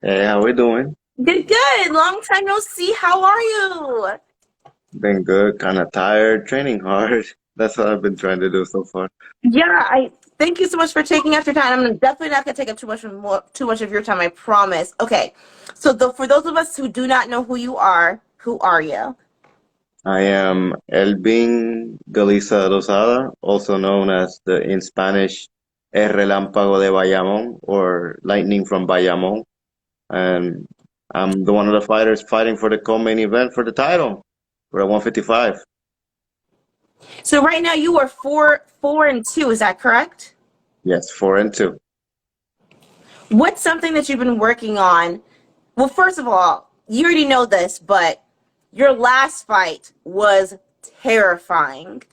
Hey, how we doing? Good, good. Long time no see. How are you? Been good, kind of tired, training hard. That's what I've been trying to do so far. Yeah, I thank you so much for taking out your time. I'm definitely not gonna take up too much of your time, I promise. Okay. So for those of us who do not know who are you? I am Elvin Galiza Lozada, also known as in Spanish El Relámpago de Bayamón or Lightning from Bayamón. And I'm the one of the fighters fighting for the co-main event for the title for the 155. So right now you are four and two, is that correct? Yes, 4-2. What's something that you've been working on? Well, first of all, you already know this, but your last fight was terrifying.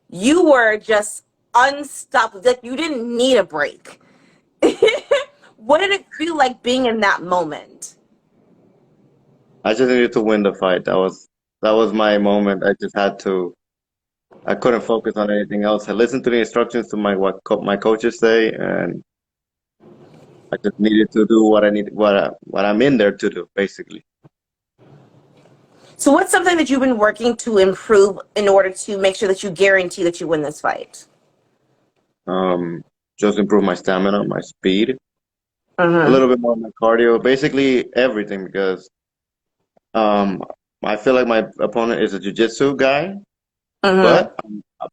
You were just unstoppable. Like you didn't need a break. What did it feel like being in that moment? I just needed to win the fight. That was my moment. I couldn't focus on anything else. I listened to the instructions to my coaches say, and I just needed to do what I'm in there to do, basically. So, what's something that you've been working to improve in order to make sure that you guarantee that you win this fight? Um, just improve my stamina, my speed, a Uh-huh. little bit more of my cardio, basically everything because um, I feel like my opponent is a jiu-jitsu guy, Uh-huh.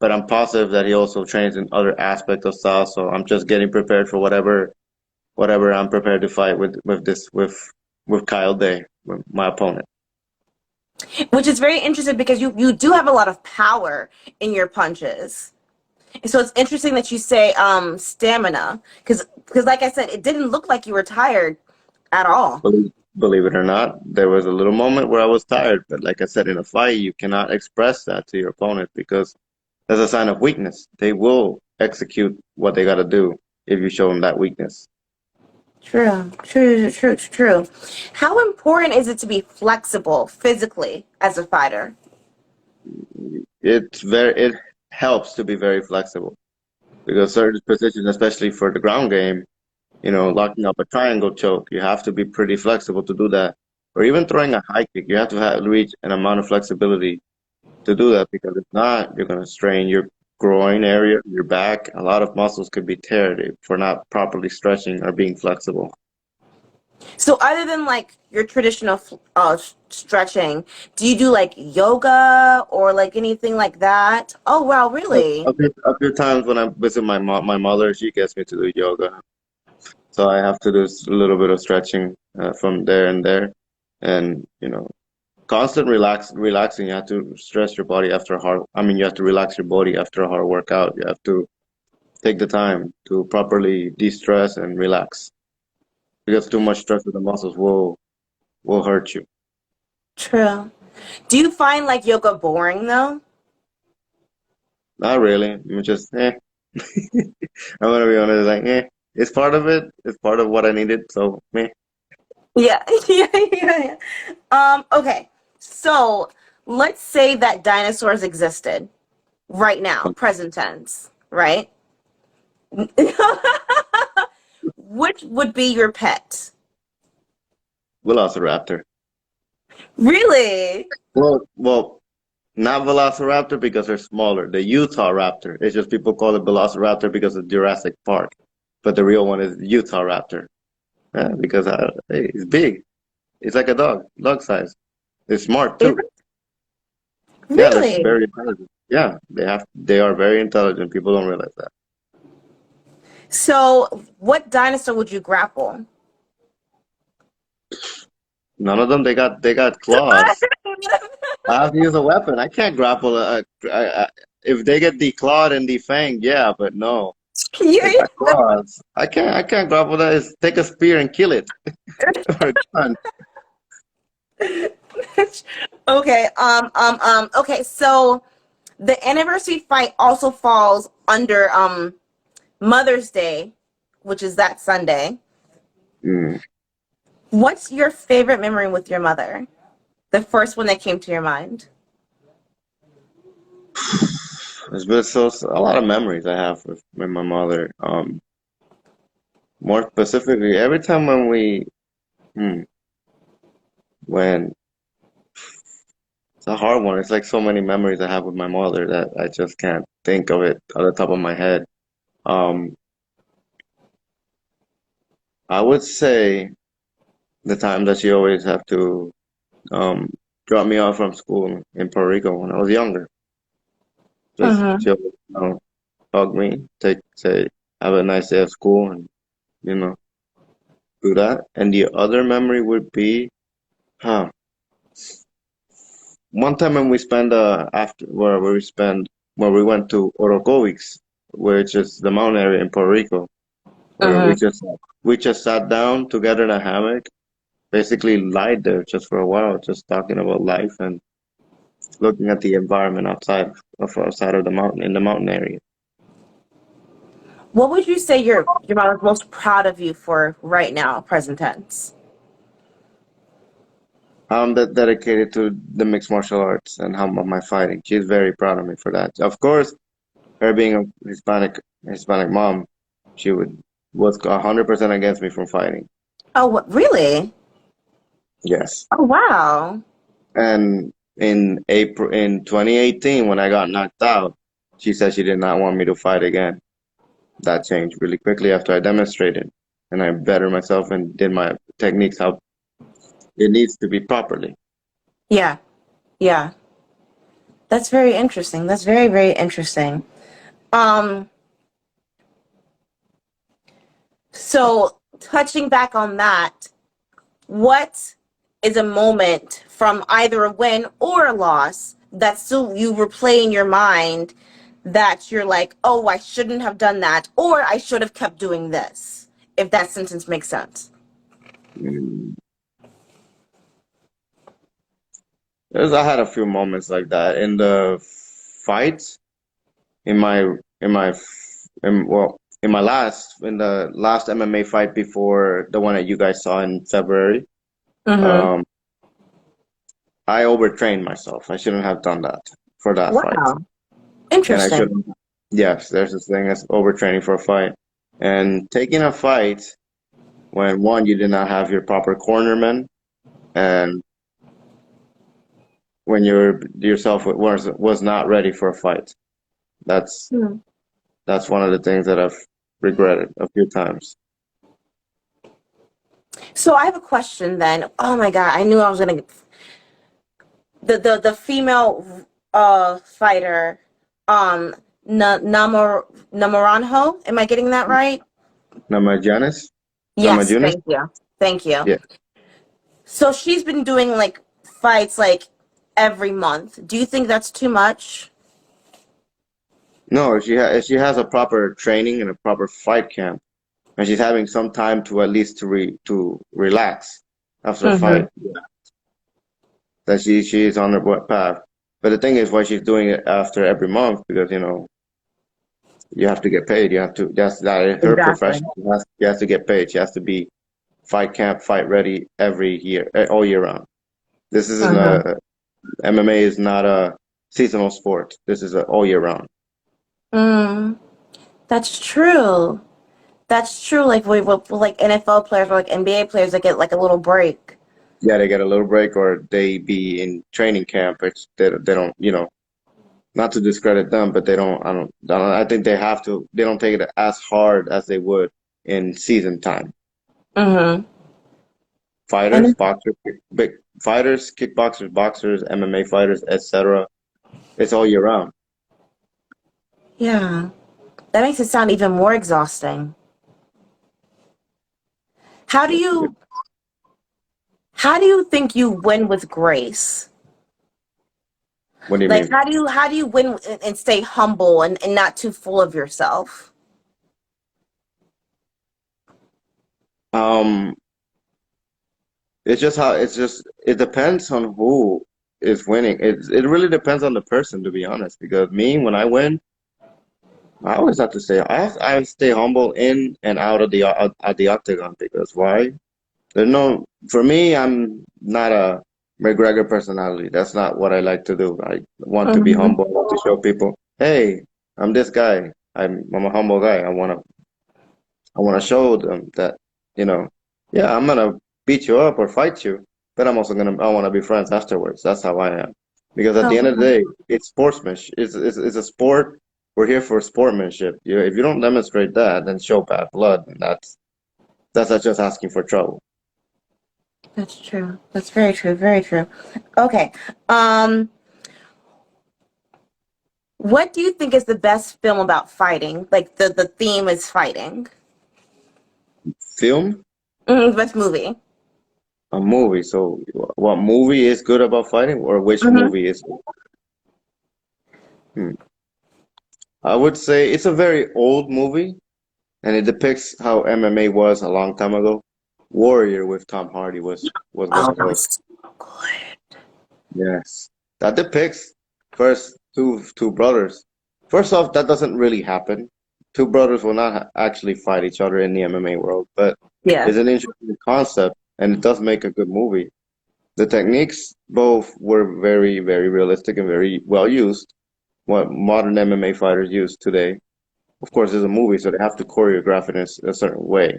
but I'm positive that he also trains in other aspects of style. So I'm just getting prepared for whatever I'm prepared to fight with Kyle Day, with my opponent. Which is very interesting because you do have a lot of power in your punches. And so it's interesting that you say stamina because like I said, it didn't look like you were tired at all. Believe it or not, there was a little moment where I was tired, but like I said, in a fight, you cannot express that to your opponent because that's a sign of weakness. They will execute what they got to do if you show them that weakness. True. How important is it to be flexible physically as a fighter? It helps to be very flexible because certain positions, especially for the ground game, locking up a triangle choke, you have to be pretty flexible to do that. Or even throwing a high kick, you have to reach an amount of flexibility to do that because if not, you're going to strain your groin area, your back. A lot of muscles could be teared if we're not properly stretching or being flexible. So other than like your traditional stretching, do you do like yoga or like anything like that? Oh wow, really? A few times when I visit my mother, she gets me to do yoga, so I have to do a little bit of stretching from there and there, and constant relaxing. You have to stress your body after a hard. I mean, you have to relax your body after a hard workout. You have to take the time to properly de-stress and relax because too much stress with the muscles will hurt you. True. Do you find like yoga boring though? Not really. I'm just I'm gonna be honest, like it's part of it. It's part of what I needed. So Yeah, yeah. Okay. So let's say that dinosaurs existed right now, present tense, right? Which would be your pet? Velociraptor. Really? Well, not Velociraptor because they're smaller. The Utah Raptor. It's just people call it Velociraptor because of Jurassic Park, but the real one is Utah Raptor. Yeah, because hey, it's big. It's like a dog size. It's smart Is too. it Yeah, they're really? very intelligent. Yeah, they are very intelligent. People don't realize that. So, what dinosaur would you grapple? None of them. They got claws. I have to use a weapon. I can't grapple if they get declawed and defanged, yeah, but no. They You- got claws. I can't grapple that. Is take a spear and kill it or a gun. okay. Okay. So the anniversary fight also falls under Mother's Day, which is that Sunday. Mm. What's your favorite memory with your mother? The first one that came to your mind. There's been a lot of memories I have with my mother. More specifically, every time when we Hmm. When it's a hard one. It's like so many memories I have with my mother that I just can't think of it on the top of my head. Um, I would say the time that she always have to um drop me off from school in Puerto Rico when I was younger. Just Mm-hmm. she'll, hug me, say, have a nice day at school, and you know, do that. And the other memory would be, huh, one time when we spend after where we went to Orocovics, which is the mountain area in Puerto Rico, where Mm-hmm. we just sat down together in a hammock, basically lied there just for a while, just talking about life and looking at the environment outside of the mountain in the mountain area. What would you say your mom is most proud of you for right now, present tense? I'm dedicated to the mixed martial arts and how my fighting. She's very proud of me for that. Of course, her being a Hispanic mom, she was 100% against me from fighting. Oh, what, really? Yes. Oh, wow. And in 2018, when I got knocked out, she said she did not want me to fight again. That changed really quickly after I demonstrated, and I bettered myself and did my techniques how it needs to be properly. Yeah, yeah. That's very interesting. That's very, very interesting. Um, so touching back on that, what is a moment from either a win or a loss that still you replay in your mind that you're like, oh, I shouldn't have done that, or I should have kept doing this, if that sentence makes sense. Mm. I had a few moments like that in the fights in my in my in the last MMA fight before the one that you guys saw in February. Mm-hmm. Um, I overtrained myself. I shouldn't have done that for that fight. Wow. And I Interesting. shouldn't. Yes, there's this thing as overtraining for a fight. And taking a fight when one, you did not have your proper cornerman, and when yourself was not ready for a fight. That's Hmm. that's one of the things that I've regretted a few times. So I have a question then. Oh my God, I knew I was gonna get the female fighter, um Namoranjo. Am I getting that right? Namajunas? Yes, Namajunas? thank you. Thank you. Yeah. So she's been doing like fights like every month. Do you think that's too much? No, if she has a proper training and a proper fight camp, and she's having some time to at least to relax after a Mm-hmm. fight, that she is on the right path. But the thing is, why she's doing it after every month because you have to get paid. You have to. That is her Exactly. profession. She has to get paid. She has to be fight camp, fight ready every year, all year round. This isn't Mm-hmm. a MMA is not a seasonal sport. This is a all year round. Mm, that's true. That's true. Like with like NFL players or like NBA players that get like a little break. Yeah, they get a little break or they be in training camp. They don't, not to discredit them, but they don't, I think they have to, they don't take it as hard as they would in season time. Mm-hmm. Fighters, And boxers, big fighters, kickboxers, boxers, MMA fighters, etc. It's all year round. yeah, that makes it sound even more exhausting. How do you how do you think you win with grace? What do you Like mean? how do you win and stay humble and not too full of yourself? Um, it depends on who is winning. It really depends on the person, to be honest. Because me, when I win, I always have to say I stay humble in and out of the octagon because why? There's no for me. I'm not a McGregor personality. That's not what I like to do. I want to be Mm-hmm. humble. I want to show people, hey, I'm this guy. I'm a humble guy. I wanna show them that you know, yeah, I'm gonna beat you up or fight you, but I want to be friends afterwards. That's how I am. Because at the end of the Oh, day, it's sportsmanship. It's a sport. We're here for sportsmanship. If you don't demonstrate that, then show bad blood, and that's not just asking for trouble. that's true. That's very true. Very true. Okay. Um, what do you think is the best film about fighting? Like the theme is fighting. Film, Best movie. a movie. So, what movie is good about fighting, or which Mm-hmm. movie is? Hmm. I would say it's a very old movie, and it depicts how MMA was a long time ago. Warrior with Tom Hardy was one Oh, of that those. was so good. Yes, that depicts first two brothers. First off, that doesn't really happen. Two brothers will not actually fight each other in the MMA world, but Yeah. it's an interesting concept, and it does make a good movie. The techniques both were very realistic and very well used. What modern MMA fighters use today. Of course, it's a movie, so they have to choreograph it in a certain way.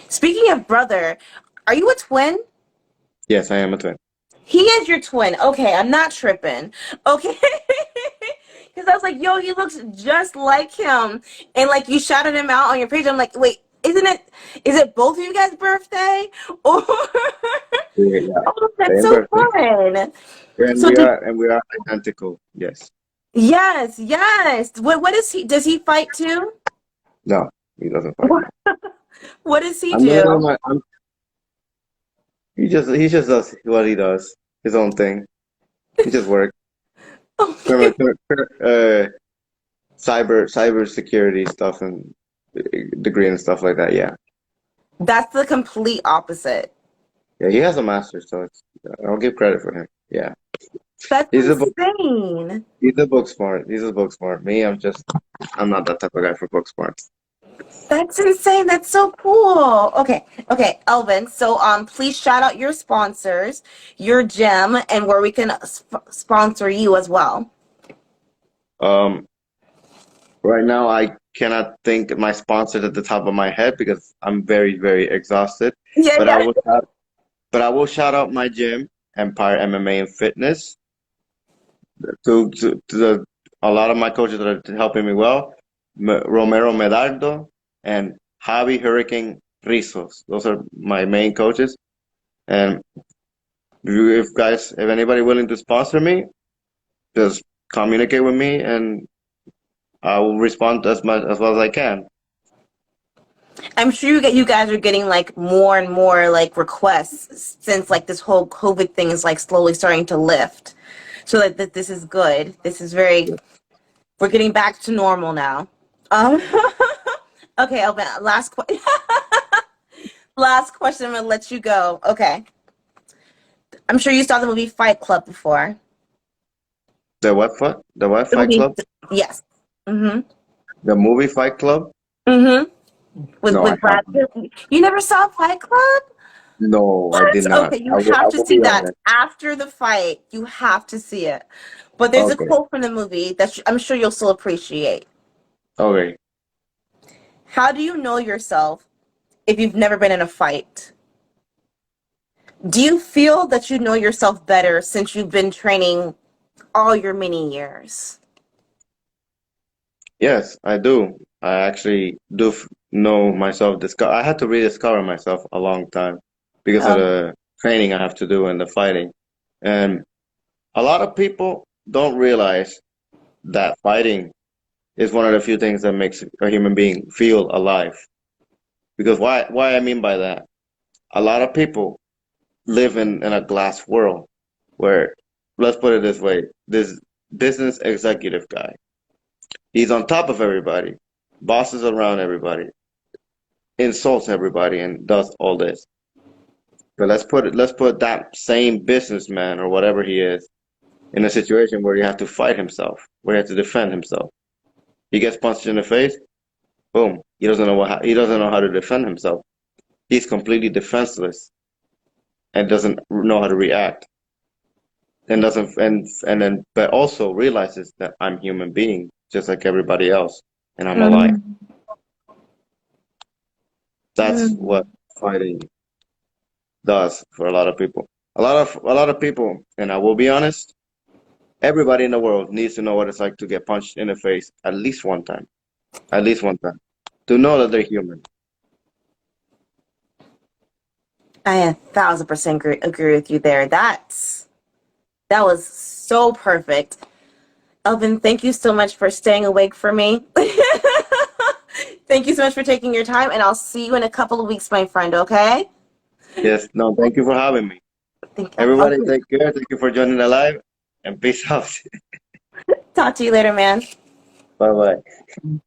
Speaking of brother, are you a twin? Yes, I am a twin. He is your twin. Okay, I'm not tripping. Okay. Because I was like, yo, he looks just like him. And like you shouted him out on your page. I'm like, wait, is it both of you guys' birthday? Or Yeah, oh, that's same so birthday, fun. and So did we are identical. Yes. yes, yes. What is he does he fight too? No, he doesn't fight. What, what does he I'm living in do? my. He just does what he does, his own thing. He just works. Okay. Cyber security stuff and degree and stuff like that. Yeah, That's the complete opposite. yeah. He has a master's, so I'll give credit for him. Yeah, That's he's a book. insane. He's a book smart. He's a book smart. Me, I'm not that type of guy for book smarts. That's insane. That's so cool. Okay. Okay, Elvin. So please shout out your sponsors, your gym, and where we can sponsor you as well. Um, right now I cannot think of my sponsors at the top of my head because I'm very exhausted. Yeah, But I yeah. will but I will shout out my gym, Empire MMA and Fitness, to a lot of my coaches that are helping me well, Romero Medardo and Javi Hurricane Rizos. Those are my main coaches. And if anybody willing to sponsor me, just communicate with me and I will respond as well as I can. I'm sure you guys are getting like more and more like requests since like this whole COVID thing is like slowly starting to lift. So that this is good. This is very we're getting back to normal now. Um okay, Elvin, last question, I'm gonna let you go. Okay. I'm sure you saw the movie Fight Club before. The what The Fight movie, Club? yes. Mm-hmm. The movie Fight Club? Mm-hmm. No, I With Brad haven't. Pitt. You never saw Fight Club? No, I What? did not. Okay, you I have to will see be that honest. after the fight. You have to see it. But there's a Okay. quote from the movie that I'm sure you'll still appreciate. Okay. How do you know yourself if you've never been in a fight? Do you feel that you know yourself better since you've been training all your many years? Yes, I do. I actually do know myself. I had to rediscover myself a long time because of Um, the training I have to do and the fighting. And a lot of people don't realize that fighting is one of the few things that makes a human being feel alive. Because why I mean by that, a lot of people live in a glass world where, let's put it this way, this business executive guy, he's on top of everybody, bosses around everybody, insults everybody, and does all this. But let's put that same businessman or whatever he is in a situation where he has to fight himself, where he has to defend himself. He gets punched in the face, boom. He doesn't know how to defend himself. He's completely defenseless and doesn't know how to react. And doesn't and then but also realizes that I'm human being just like everybody else and I'm alive. mm, That's Mm. what fighting does for a lot of people. A lot of people, and I will be honest, everybody in the world needs to know what it's like to get punched in the face at least one time. At least one time. To know that they're human. I 1,000% agree with you there. That was so perfect. Elvin, thank you so much for staying awake for me. Thank you so much for taking your time, and I'll see you in a couple of weeks, my friend, okay? Yes, no, thank you for having me. I'll Everybody take care. Thank you for joining the live and peace out. talk to you later, man. Bye bye.